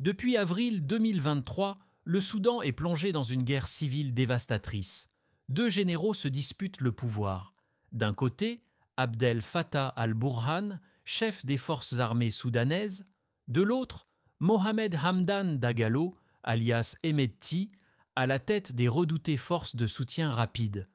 Depuis avril 2023, le Soudan est plongé dans une guerre civile dévastatrice. Deux généraux se disputent le pouvoir. D'un côté, Abdel Fattah al-Burhan, chef des forces armées soudanaises. De l'autre, Mohamed Hamdan Dagalo, alias Hemedti, à la tête des redoutées forces de soutien rapide.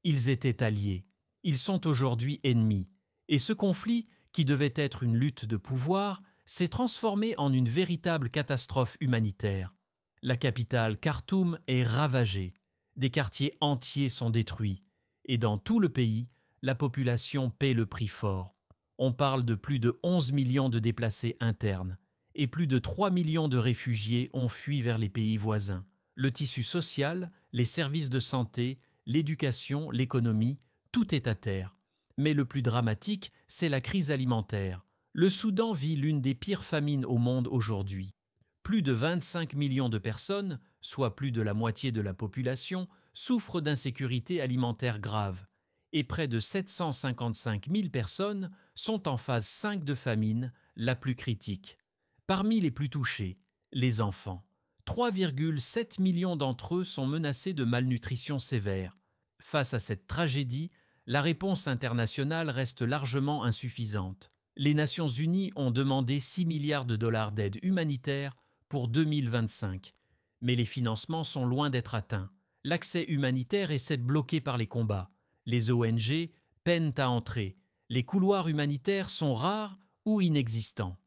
Ils étaient alliés. Ils sont aujourd'hui ennemis. Et ce conflit, qui devait être une lutte de pouvoir, s'est transformé en une véritable catastrophe humanitaire. La capitale Khartoum est ravagée. Des quartiers entiers sont détruits. Et dans tout le pays, la population paie le prix fort. On parle de plus de 11 millions de déplacés internes. Et plus de 3 millions de réfugiés ont fui vers les pays voisins. Le tissu social, les services de santé, l'éducation, l'économie, tout est à terre. Mais le plus dramatique, c'est la crise alimentaire. Le Soudan vit l'une des pires famines au monde aujourd'hui. Plus de 25 millions de personnes, soit plus de la moitié de la population, souffrent d'insécurité alimentaire grave. Et près de 755 000 personnes sont en phase 5 de famine, la plus critique. Parmi les plus touchés, les enfants. 3,7 millions d'entre eux sont menacés de malnutrition sévère. Face à cette tragédie, la réponse internationale reste largement insuffisante. Les Nations Unies ont demandé 6 milliards de dollars d'aide humanitaire pour 2025. Mais les financements sont loin d'être atteints. L'accès humanitaire est bloqué par les combats. Les ONG peinent à entrer. Les couloirs humanitaires sont rares ou inexistants.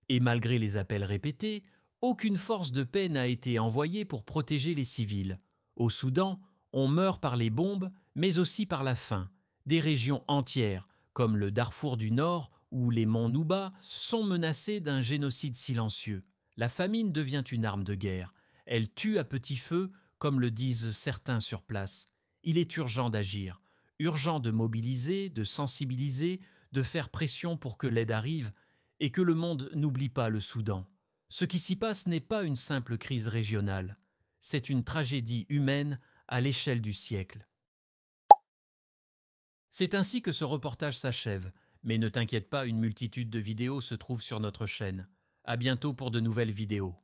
Et malgré les appels répétés, aucune force de paix n'a été envoyée pour protéger les civils. Au Soudan, on meurt par les bombes, mais aussi par la faim. Des régions entières, comme le Darfour du Nord ou les monts Nouba, sont menacées d'un génocide silencieux. La famine devient une arme de guerre. Elle tue à petit feu, comme le disent certains sur place. Il est urgent d'agir, urgent de mobiliser, de sensibiliser, de faire pression pour que l'aide arrive et que le monde n'oublie pas le Soudan. Ce qui s'y passe n'est pas une simple crise régionale. C'est une tragédie humaine à l'échelle du siècle. C'est ainsi que ce reportage s'achève, mais ne t'inquiète pas, une multitude de vidéos se trouvent sur notre chaîne. À bientôt pour de nouvelles vidéos.